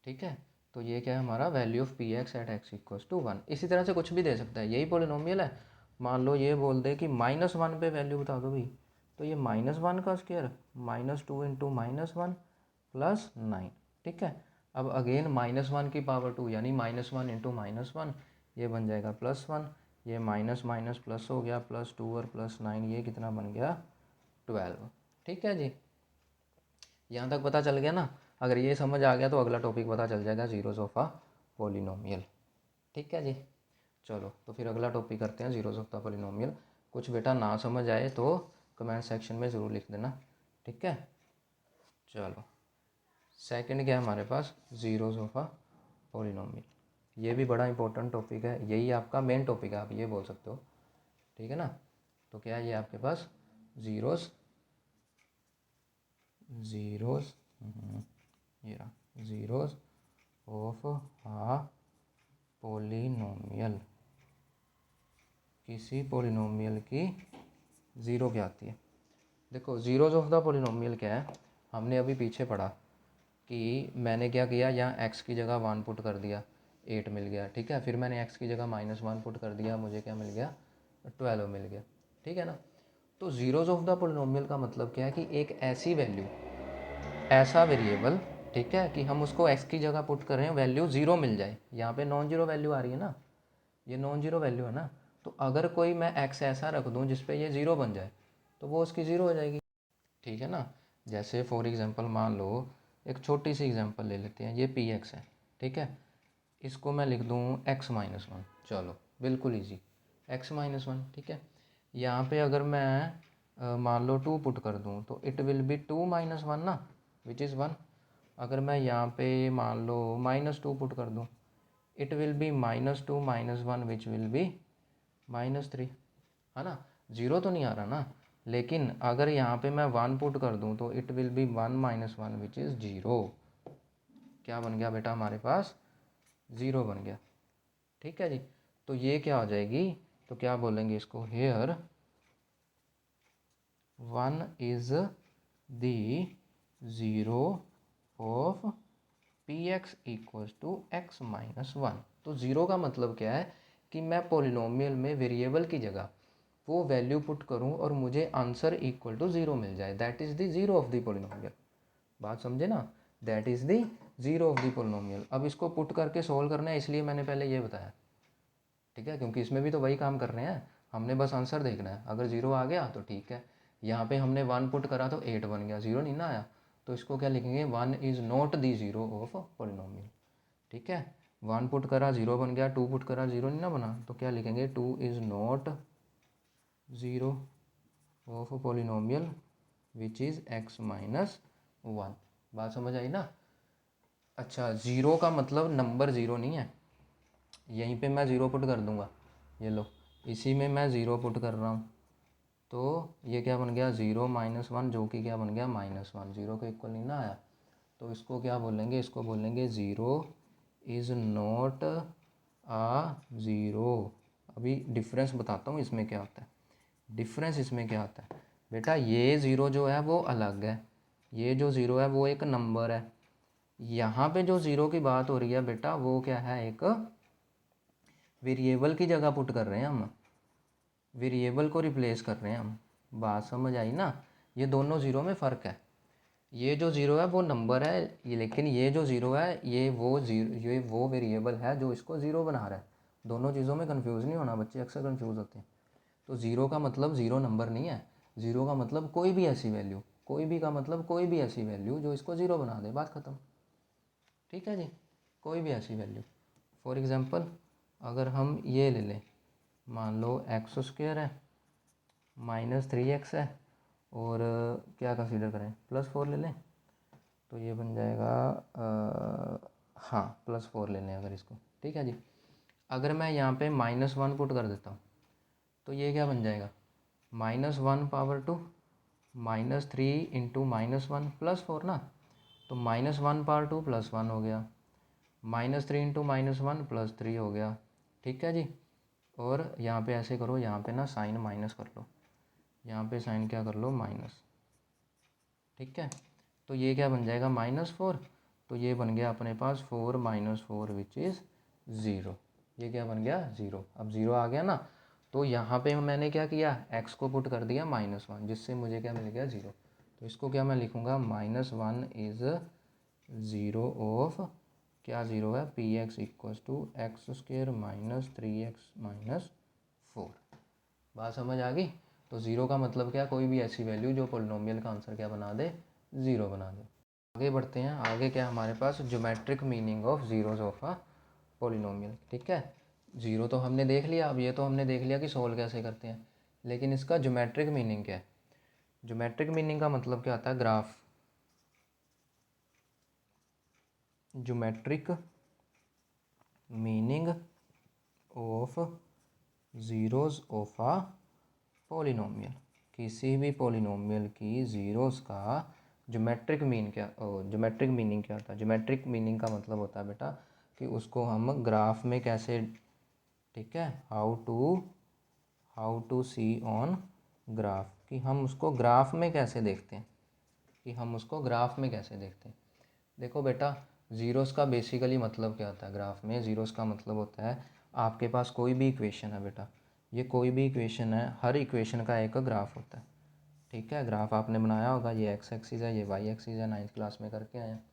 ठीक है। तो ये क्या है हमारा, value of p x at x equals to 1। इसी तरह से कुछ भी दे सकता है, यही पोलिनोमियल है। मान लो ये बोल दे कि -1 पे वैल्यू बता दो भाई, तो ये -1 का स्क्वायर -2 इंटू -1 प्लस 9, ठीक है। अब अगेन -1 की पावर 2 यानी -1 इंटू -1, ये बन जाएगा +1। ये माइनस माइनस प्लस हो गया, +2 और +9, ये कितना बन गया 12, ठीक है जी। यहाँ तक पता चल गया ना। अगर ये समझ आ गया तो अगला टॉपिक पता चल जाएगा, जीरोज ऑफ अ पोलिनोमियल, ठीक है जी। चलो तो फिर अगला टॉपिक करते हैं, जीरोज ऑफ द पोलिनोमियल। कुछ बेटा ना समझ आए तो कमेंट सेक्शन में ज़रूर लिख देना, ठीक है। चलो, सेकंड क्या है हमारे पास, जीरोज ऑफ अ पोलिनोमियल। ये भी बड़ा इंपॉर्टेंट टॉपिक है, यही आपका मेन टॉपिक है, आप ये बोल सकते हो, ठीक है ना। तो क्या है ये आपके पास, जीरोज जीरोज ये रहा, जीरोज ऑफ अ पोलिनोमियल। किसी पोलिनोमियल की ज़ीरो क्या आती है। देखो, ज़ीरोज ऑफ द पोलिनोमियल क्या है, हमने अभी पीछे पढ़ा कि मैंने क्या किया, यहाँ x की जगह 1 पुट कर दिया, 8 मिल गया, ठीक है। फिर मैंने x की जगह -1 पुट कर दिया, मुझे क्या मिल गया 12 मिल गया, ठीक है ना। तो ज़ीरोज ऑफ द पोलिनोमियल का मतलब क्या है कि एक ऐसी वैल्यू, ऐसा वेरिएबल, ठीक है, कि हम उसको x की जगह पुट कर रहे हैं, वैल्यू ज़ीरो मिल जाए। यहाँ पे नॉन जीरो वैल्यू आ रही है ना, ये नॉन जीरो वैल्यू है ना, तो अगर कोई मैं x ऐसा रख दूँ जिस पे ये ज़ीरो बन जाए तो वो उसकी ज़ीरो हो जाएगी, ठीक है ना। जैसे फॉर एग्जांपल मान लो, एक छोटी सी एग्जांपल ले लेते हैं, ये पी एक्स है, ठीक है। इसको मैं लिख दूँ x-1, चलो बिल्कुल इजी, x-1, ठीक है। यहाँ पे अगर मैं मान लो 2 पुट कर दूँ तो इट विल बी 2 - 1 ना, विच इज़ 1। अगर मैं यहाँ पे मान लो -2 पुट कर दूँ, it will be -2 - 1 which will be -3, है ना। ज़ीरो तो नहीं आ रहा ना, लेकिन अगर यहाँ पे मैं 1 पुट कर दूँ तो it will be 1 - 1 which is 0। क्या बन गया बेटा हमारे पास, 0 बन गया, ठीक है जी। तो ये क्या हो जाएगी, तो क्या बोलेंगे इसको, here 1 is the zero of p x equals to x-1। तो ज़ीरो का मतलब क्या है कि मैं पोलिनोमियल में वेरिएबल की जगह वो वैल्यू पुट करूँ और मुझे आंसर इक्वल टू ज़ीरो मिल जाए, that is the zero of the polynomial. बात समझे ना, that is the zero of the polynomial. अब इसको पुट करके सोल्व करना है, इसलिए मैंने पहले ये बताया, ठीक है, क्योंकि इसमें भी तो वही काम कर रहे हैं, हमने बस आंसर देखना है। अगर ज़ीरो आ गया तो ठीक है, यहाँ पे हमने 1 पुट करा तो 8 बन गया, ज़ीरो नहीं ना आया, तो इसको क्या लिखेंगे, 1 is not the zero of polynomial. ठीक है, 1 पुट करा 0 बन गया, 2 पुट करा 0 नहीं ना बना, तो क्या लिखेंगे, 2 is not zero of polynomial which is x minus 1। बात समझ आई ना। अच्छा, ज़ीरो का मतलब नंबर ज़ीरो नहीं है, यहीं पे मैं ज़ीरो पुट कर दूंगा, ये लो, इसी में मैं ज़ीरो पुट कर रहा हूँ, तो ये क्या बन गया, ज़ीरो माइनस वन, जो कि क्या बन गया, -1, ज़ीरो के इक्वल नहीं ना आया, तो इसको क्या बोलेंगे, इसको बोलेंगे zero is not a zero. अभी डिफरेंस बताता हूँ इसमें क्या होता है। डिफरेंस इसमें क्या होता है बेटा, ये ज़ीरो जो है वो अलग है, ये जो ज़ीरो है वो एक नंबर है। यहाँ पे जो ज़ीरो की बात हो रही है बेटा, वो क्या है, एक वेरिएबल की जगह पुट कर रहे हैं हम, वेरिएबल को रिप्लेस कर रहे हैं हम। बात समझ आई ना, ये दोनों ज़ीरो में फ़र्क है। ये जो ज़ीरो है वो नंबर है, ये, लेकिन ये जो ज़ीरो है ये वो वेरिएबल है जो इसको ज़ीरो बना रहा है। दोनों चीज़ों में कंफ्यूज नहीं होना, बच्चे अक्सर कंफ्यूज होते हैं। तो ज़ीरो का मतलब ज़ीरो नंबर नहीं है, ज़ीरो का मतलब कोई भी ऐसी वैल्यू, कोई भी का मतलब कोई भी ऐसी वैल्यू जो इसको ज़ीरो बना दे, बात ख़त्म। ठीक है जी, कोई भी ऐसी वैल्यू। फॉर एग्ज़ाम्पल अगर हम ये ले लें, मान लो x² है, -3x है, और क्या कंसीडर करें, +4 ले लें, तो ये बन जाएगा हाँ +4 ले लें अगर इसको। ठीक है जी, अगर मैं यहाँ पे -1 पुट कर देता हूँ तो ये क्या बन जाएगा, -1 पावर 2 -3 इंटू -1 +4 ना, तो -1 पावर 2 +1 हो गया, -3 इंटू -1 +3 हो गया। ठीक है जी, और यहाँ पे ऐसे करो, यहाँ पे ना साइन माइनस कर लो, यहाँ पे साइन क्या कर लो, माइनस। ठीक है, तो ये क्या बन जाएगा, -4, तो ये बन गया अपने पास 4 - 4 विच इज़ ज़ीरो। ये क्या बन गया, ज़ीरो। अब ज़ीरो आ गया ना, तो यहाँ पे मैंने क्या किया, x को पुट कर दिया -1, जिससे मुझे क्या मिल गया, ज़ीरो। तो इसको क्या मैं लिखूँगा, -1 इज़ ज़ीरो ऑफ, क्या ज़ीरो है, px equals to x² - 3x - 4। बात समझ आ गई। तो ज़ीरो का मतलब क्या, कोई भी ऐसी वैल्यू जो पोलिनोमियल का आंसर क्या बना दे, ज़ीरो बना दे। आगे बढ़ते हैं, आगे क्या हमारे पास, geometric meaning of zeros of a polynomial. ठीक है, ज़ीरो तो हमने देख लिया, अब ये तो हमने देख लिया कि सोल्व कैसे करते हैं, लेकिन इसका ज्योमेट्रिक मीनिंग क्या है। ज्योमेट्रिक मीनिंग का मतलब क्या होता है, graph. Geometric meaning of zeros of a polynomial, किसी भी पोलिनोमियल की ज़ीरोज़ का ज्योमेट्रिक ज्योमेट्रिक मीनिंग क्या होता है। ज्योमेट्रिक मीनिंग का मतलब होता है बेटा कि उसको हम ग्राफ में कैसे, ठीक है, how to see on graph, कि हम उसको ग्राफ में कैसे देखते हैं, कि हम उसको ग्राफ में कैसे देखते हैं। देखो बेटा, ज़ीरोज़ का बेसिकली मतलब क्या होता है, ग्राफ में ज़ीरोज़ का मतलब होता है, आपके पास कोई भी इक्वेशन है बेटा, ये कोई भी इक्वेशन है, हर इक्वेशन का एक ग्राफ होता है। ठीक है, ग्राफ आपने बनाया होगा, ये एक्स एक्सिस है, ये वाई एक्सिस है, 9th क्लास में करके आए हैं।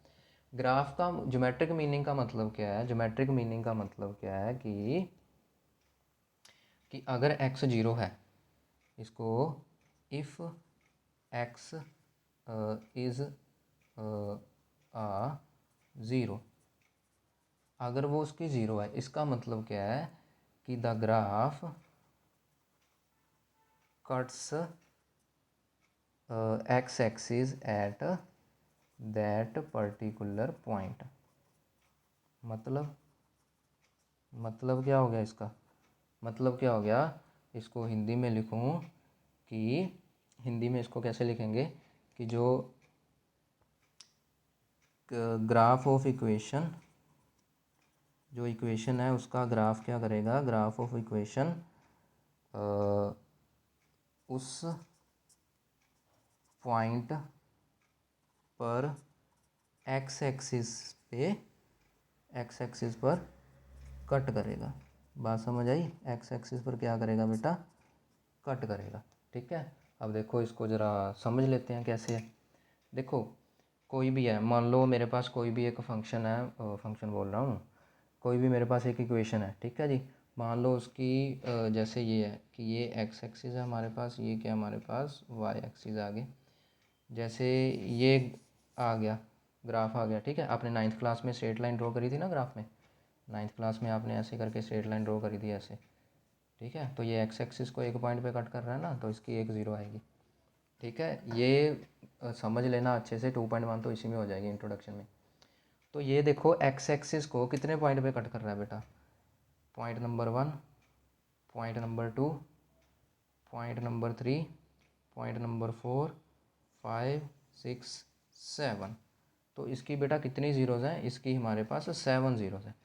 ग्राफ का ज्योमेट्रिक मीनिंग का मतलब क्या है, ज्योमेट्रिक मीनिंग का मतलब क्या है कि अगर एक्स जीरो है, इसको if x is a zero, अगर वो उसकी ज़ीरो है, इसका मतलब क्या है कि the graph cuts x axis at that particular point. मतलब क्या हो गया इसका, मतलब क्या हो गया, इसको हिंदी में लिखूं कि हिंदी में इसको कैसे लिखेंगे कि जो ग्राफ ऑफ इक्वेशन, जो इक्वेशन है उसका ग्राफ क्या करेगा, ग्राफ ऑफ इक्वेशन उस पॉइंट पर एक्स एक्सिस पर कट करेगा। बात समझ आई, एक्स एक्सिस पर क्या करेगा बेटा, कट करेगा। ठीक है, अब देखो इसको ज़रा समझ लेते हैं कैसे है। देखो कोई भी है, मान लो मेरे पास कोई भी एक फंक्शन है, फंक्शन बोल रहा हूँ, कोई भी मेरे पास एक इक्वेशन है। ठीक है जी, मान लो उसकी जैसे ये है कि ये एक्स एक्सिस है हमारे पास, ये क्या हमारे पास वाई एक्सिस आ गई। जैसे ये आ गया, ग्राफ आ गया। ठीक है, आपने नाइन्थ क्लास में स्ट्रेट लाइन ड्रॉ करी थी ना, ग्राफ में नाइन्थ क्लास में आपने ऐसे करके स्ट्रेट लाइन ड्रॉ करी थी ऐसे। ठीक है, तो ये एक्स एक्सिस को एक पॉइंट पे कट कर रहा है ना, तो इसकी एक ज़ीरो आएगी। ठीक है, ये समझ लेना अच्छे से, 2.1 तो इसी में हो जाएगी इंट्रोडक्शन में। तो ये देखो एक्स एक्सिस को कितने पॉइंट पे कट कर रहा है बेटा, point number 1, point number 2, point number 3, point number 4, 5, 6, 7। तो इसकी बेटा कितनी ज़ीरोज़ हैं, इसकी हमारे पास 7 ज़ीरोज़ हैं।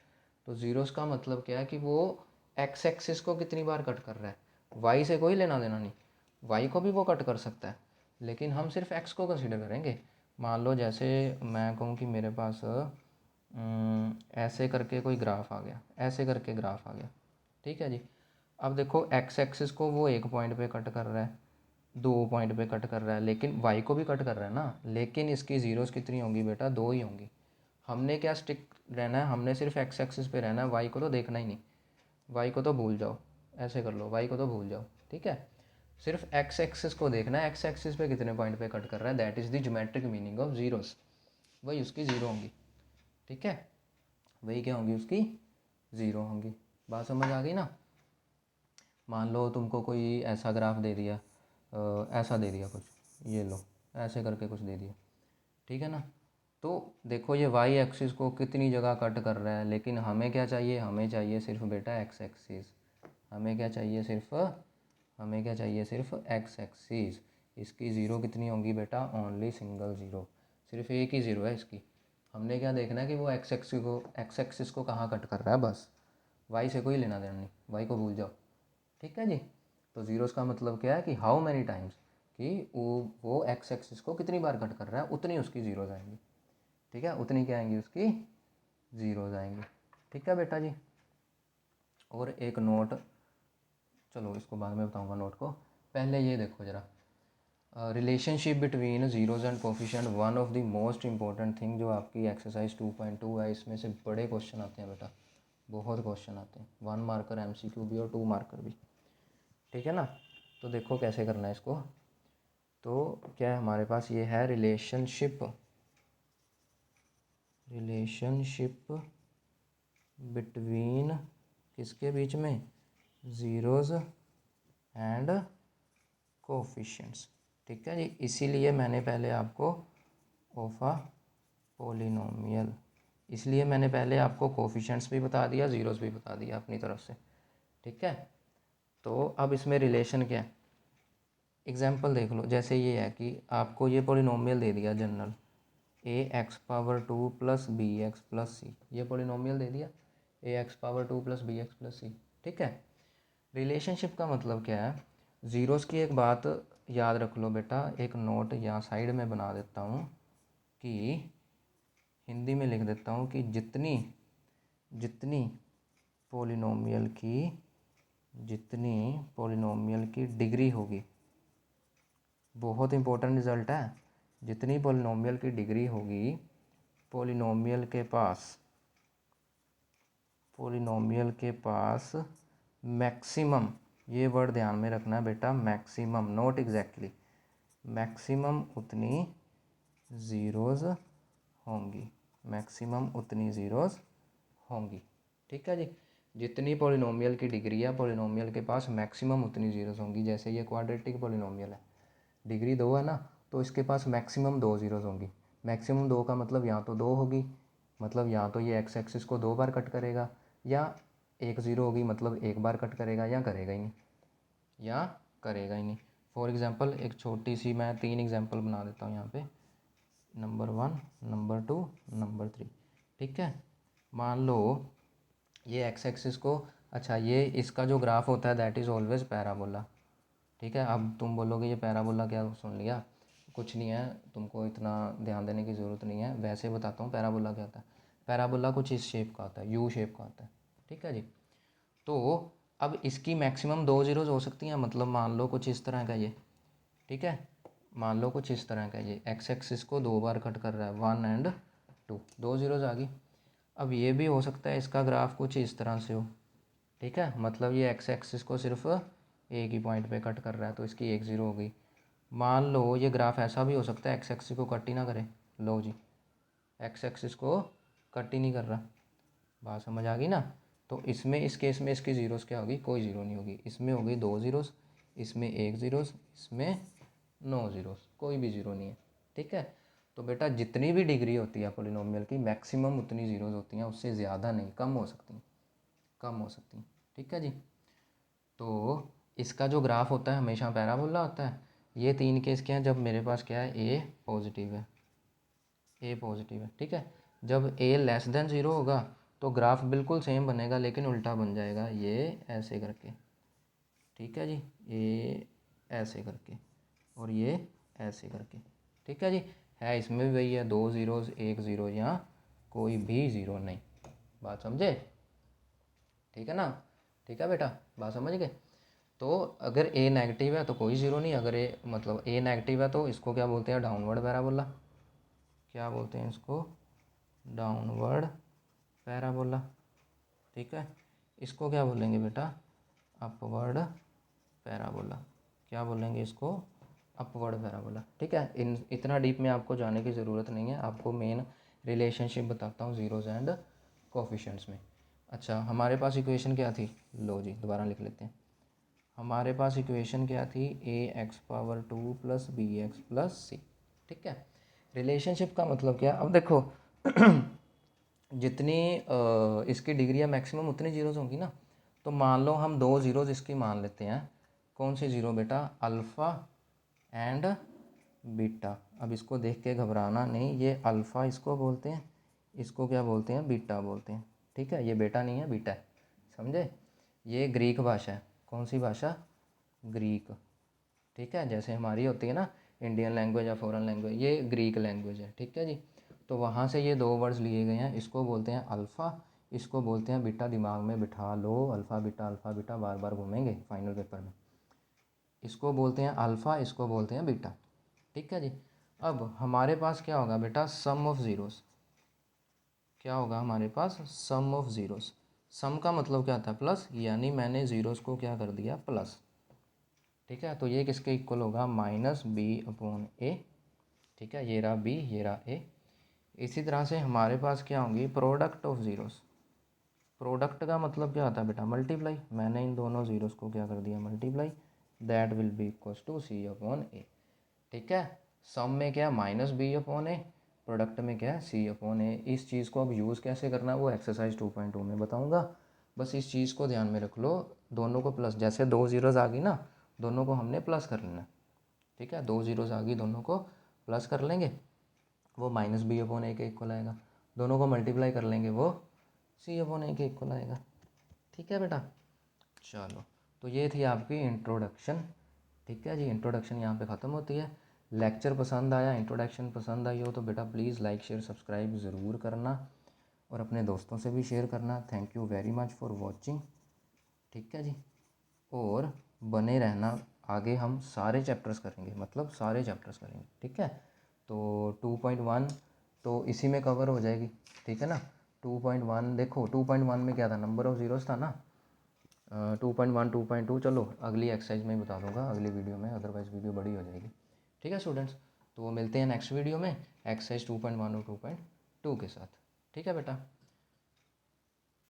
तो ज़ीरोज़ का मतलब क्या है कि वो एक्स एक्सिस को कितनी बार कट कर रहा है, वाई से कोई लेना देना नहीं, वाई को भी वो कट कर सकता है, लेकिन हम सिर्फ एक्स को कंसीडर करेंगे। मान लो जैसे मैं कहूँ कि मेरे पास ऐसे करके कोई ग्राफ आ गया, ऐसे करके ग्राफ आ गया। ठीक है जी, अब देखो एक्स एक्सिस को वो एक पॉइंट पे कट कर रहा है, 2 पॉइंट पे कट कर रहा है, लेकिन वाई को भी कट कर रहा है ना, लेकिन इसकी ज़ीरोज़ कितनी होंगी बेटा, 2 ही होंगी। हमने क्या स्टिक रहना है, हमने सिर्फ एक्स एक्सिस पे रहना है, वाई को तो देखना ही नहीं, वाई को तो भूल जाओ, ऐसे कर लो, वाई को तो भूल जाओ। ठीक है, सिर्फ एक्स एक्सिस को देखना है, एक्स एक्सिस पे कितने पॉइंट पे कट कर रहा है, that is the geometric meaning of zeros, वही उसकी ज़ीरो होंगी। ठीक है, वही क्या होंगी, उसकी ज़ीरो होंगी। बात समझ आ गई ना। मान लो तुमको कोई ऐसा ग्राफ दे दिया, ऐसा दे दिया कुछ, ये लो ऐसे करके कुछ दे दिया। ठीक है ना, तो देखो ये वाई एक्सिस को कितनी जगह कट कर रहा है, लेकिन हमें क्या चाहिए, हमें चाहिए सिर्फ बेटा एक्स एक्सिस, हमें क्या चाहिए सिर्फ, हमें क्या चाहिए सिर्फ एक्स एक्सिस। इसकी ज़ीरो कितनी होंगी बेटा, ओनली सिंगल ज़ीरो, सिर्फ एक ही ज़ीरो है इसकी। हमने क्या देखना है कि वो एक्स एक्सिस को कहाँ कट कर रहा है, बस वाई से कोई लेना देना नहीं, वाई को भूल जाओ। ठीक है जी, तो ज़ीरोज़ का मतलब क्या है कि हाउ मैनी टाइम्स, कि वो एक्स एक्सिस को कितनी बार कट कर रहा है, उतनी उसकी ज़ीरोज़ आएंगी। ठीक है, उतनी क्या आएंगी, उसकी ज़ीरोज़ आएंगी। ठीक है बेटा जी, और एक नोट, चलो इसको बाद में बताऊंगा नोट को, पहले ये देखो ज़रा, relationship between zeros and coefficient, one of the most important thing जो आपकी एक्सरसाइज 2.2 है, इसमें से बड़े क्वेश्चन आते हैं बेटा, बहुत क्वेश्चन आते हैं, 1 मार्कर MCQ भी और 2 मार्कर भी। ठीक है ना, तो देखो कैसे करना है इसको। तो क्या है हमारे पास, ये है रिलेशनशिप, रिलेशनशिप बिटवीन किसके बीच में, ज़ीरोज़ एंड कोफिशिएंट्स। ठीक है जी, इसीलिए मैंने पहले आपको ऑफ अ पोलिनोमियल, इसलिए मैंने पहले आपको कोफिशिएंट्स भी बता दिया, ज़ीरोज़ भी बता दिया अपनी तरफ से। ठीक है, तो अब इसमें रिलेशन क्या है, एग्जाम्पल देख लो, जैसे ये है कि आपको ये पोलिनोमियल दे दिया general, ax⁻² plus bx plus c, ये पोलिनोमियल दे दिया ax⁻² plus bx plus c. ठीक है, रिलेशनशिप का मतलब क्या है, ज़ीरोज़ की एक बात याद रख लो बेटा, एक नोट यहाँ साइड में बना देता हूँ, कि हिंदी में लिख देता हूँ कि जितनी जितनी पोलिनोमियल की जितनी पोलिनोमियल की डिग्री होगी, बहुत इंपॉर्टेंट रिजल्ट है, जितनी पोलिनोमियल की डिग्री होगी, पोलिनोमियल के पास, पोलिनोमियल के पास मैक्सिमम, ये वर्ड ध्यान में रखना है बेटा, मैक्सिमम नॉट एग्जैक्टली, मैक्सिमम उतनी ज़ीरोज़ होंगी, मैक्सिमम उतनी ज़ीरोज़ होंगी। ठीक है जी, जितनी पोलिनोमियल की डिग्री है, पोलिनोमियल के पास मैक्सिमम उतनी ज़ीरोज़ होंगी। जैसे ये क्वाड्रेटिक पोलिनोमियल है, डिग्री 2 है ना, तो इसके पास मैक्सिमम 2 ज़ीरोज़ होंगी। मैक्सिमम 2 का मतलब यहाँ तो 2 होगी, मतलब यहाँ तो ये एक्स एक्सिस को 2 बार कट करेगा, या एक ज़ीरो होगी मतलब एक बार कट करेगा, या करेगा ही नहीं, या करेगा ही नहीं। फॉर एग्ज़ाम्पल एक छोटी सी मैं 3 एग्जाम्पल बना देता हूँ यहाँ पे, नंबर 1, नंबर 2, नंबर 3। ठीक है, मान लो ये एक्स एक्सिस को, अच्छा ये इसका जो ग्राफ होता है दैट इज़ ऑलवेज पैराबोला। ठीक है, अब तुम बोलोगे ये पैराबोला क्या, सुन लिया, कुछ नहीं है, तुमको इतना ध्यान देने की ज़रूरत नहीं है, वैसे बताता हूँ पैराबोला क्या होता है। पैराबोला कुछ इस शेप का होता है, यू शेप का होता है। ठीक है जी, तो अब इसकी मैक्सिमम 2 ज़ीरोज़ हो सकती हैं, मतलब मान लो कुछ इस तरह का ये, ठीक है, मान लो कुछ इस तरह का ये एक्स एक्सिस को 2 बार कट कर रहा है, 1 एंड 2, 2 ज़ीरोज़ आ गई। अब ये भी हो सकता है इसका ग्राफ कुछ इस तरह से हो, ठीक है, मतलब ये एक्स एक्सिस को सिर्फ एक ही पॉइंट पे कट कर रहा है, तो इसकी 1 ज़ीरो हो गई। मान लो ये ग्राफ ऐसा भी हो सकता है एक्स एक्सिस को कट ही ना करे, लो जी एक्स एक्सिस को कट ही नहीं कर रहा, बात समझ आ गई ना। तो इसमें इस केस में इसकी ज़ीरोज़ क्या होगी, कोई ज़ीरो नहीं होगी, इसमें होगी 2 ज़ीरोज़, इसमें 1 ज़ीरोज़, इसमें 9 ज़ीरोज़, कोई भी ज़ीरो नहीं है, ठीक है। तो बेटा जितनी भी डिग्री होती है पॉलिनोमियल की मैक्सिमम उतनी ज़ीरोज़ होती हैं, उससे ज़्यादा नहीं, कम हो सकती हैं, कम हो सकती हैं, ठीक है जी। तो इसका जो ग्राफ होता है हमेशा पैराबोला होता है। ये 3 केस क्या है, जब मेरे पास क्या है ए पॉजिटिव है, ए पॉजिटिव है, ठीक है। जब ए लेस देन ज़ीरो होगा तो ग्राफ बिल्कुल सेम बनेगा लेकिन उल्टा बन जाएगा, ये ऐसे करके, ठीक है जी, ये ऐसे करके और ये ऐसे करके, ठीक है जी। है इसमें भी वही है, 2 ज़ीरोज़ 1 ज़ीरो, यहाँ कोई भी ज़ीरो नहीं, बात समझे, ठीक है ना, ठीक है बेटा, बात समझ गए। तो अगर ए नेगेटिव है तो कोई ज़ीरो नहीं, अगर ए मतलब ए नेगेटिव है तो इसको क्या बोलते हैं, डाउनवर्ड पैराबोला, क्या बोलते हैं इसको, डाउनवर्ड पैराबोला, ठीक है। इसको क्या बोलेंगे बेटा, अपवर्ड पैराबोला, क्या बोलेंगे इसको, अपवर्ड पैराबोला, ठीक है। इन इतना डीप में आपको जाने की ज़रूरत नहीं है, आपको मेन रिलेशनशिप बताता हूँ ज़ीरोज़ एंड कोफिशिएंट्स में। अच्छा हमारे पास इक्वेशन क्या थी, लो जी दोबारा लिख लेते हैं। हमारे पास इक्वेशन क्या थी, a x power 2 plus b x plus c, ठीक है। रिलेशनशिप का मतलब क्या, अब देखो जितनी इसकी डिग्रियाँ मैक्सिमम उतनी ज़ीरोज़ होंगी ना। तो मान लो हम 2 ज़ीरोज़ इसकी मान लेते हैं, कौन सी ज़ीरो बेटा, अल्फ़ा एंड बीटा। अब इसको देख के घबराना नहीं, ये अल्फ़ा इसको बोलते हैं, इसको क्या बोलते हैं, बीटा बोलते हैं, ठीक है। ये बेटा नहीं है, बीटा है, समझे। ये ग्रीक भाषा है, कौन सी भाषा, ग्रीक, ठीक है। जैसे हमारी होती है ना इंडियन लैंग्वेज या फॉरेन लैंग्वेज, ये ग्रीक लैंग्वेज है, ठीक है जी। तो वहाँ से ये 2 वर्ड्स लिए गए हैं, इसको बोलते हैं अल्फ़ा, इसको बोलते हैं बीटा, दिमाग में बिठा लो, अल्फ़ा बीटा बार बार घूमेंगे फाइनल पेपर में। इसको बोलते हैं अल्फ़ा, इसको बोलते हैं बीटा, ठीक है जी। अब हमारे पास क्या होगा बेटा, सम ऑफ ज़ीरोज़, क्या होगा हमारे पास, सम ऑफ ज़ीरोज़। सम का मतलब क्या था, प्लस, यानी मैंने ज़ीरोज़ को क्या कर दिया, प्लस, ठीक है। तो ये किसके इक्वल होगा, माइनस बी अपॉन ए, ठीक है। ये रहा बी, ये रहा ए। इसी तरह से हमारे पास क्या होंगी, प्रोडक्ट ऑफ ज़ीरोज़। प्रोडक्ट का मतलब क्या होता है बेटा, मल्टीप्लाई, मैंने इन दोनों ज़ीरोज़ को क्या कर दिया, multiply, that will be equals to c upon a, ठीक है। सम में क्या, minus b upon a, product में क्या है, सी अपॉन ए। इस चीज़ को अब यूज़ कैसे करना है वो एक्सरसाइज 2.2 में बताऊंगा, बस इस चीज़ को ध्यान में रख लो। दोनों को प्लस, जैसे 2 ज़ीरोज़ आ गई ना, दोनों को हमने प्लस कर लेना, ठीक है। 2 ज़ीरोज़ आ गई, दोनों को प्लस कर लेंगे, वो माइनस बी अपॉन ए के इक्वल आएगा। दोनों को मल्टीप्लाई कर लेंगे, वो सी अपॉन ए के इक्वल आएगा, ठीक है बेटा। चलो, तो ये थी आपकी इंट्रोडक्शन, ठीक है जी। इंट्रोडक्शन यहाँ पे ख़त्म होती है। लेक्चर पसंद आया, इंट्रोडक्शन पसंद आई हो तो बेटा प्लीज़ लाइक शेयर सब्सक्राइब ज़रूर करना और अपने दोस्तों से भी शेयर करना। Thank you very much for watching, ठीक है जी। और बने रहना, आगे हम सारे चैप्टर्स करेंगे, मतलब सारे चैप्टर्स करेंगे, ठीक है। तो 2.1 तो इसी में कवर हो जाएगी, ठीक है ना। 2.1 देखो, 2.1 में क्या था, नंबर ऑफ़ ज़ीरोज़ था ना। 2.1 2.2 चलो अगली एक्सरसाइज में ही बता दूंगा, अगली वीडियो में, अदरवाइज़ वीडियो बड़ी हो जाएगी, ठीक है स्टूडेंट्स। तो मिलते हैं नेक्स्ट वीडियो में एक्सरसाइज 2.1 और 2.2 के साथ, ठीक है बेटा।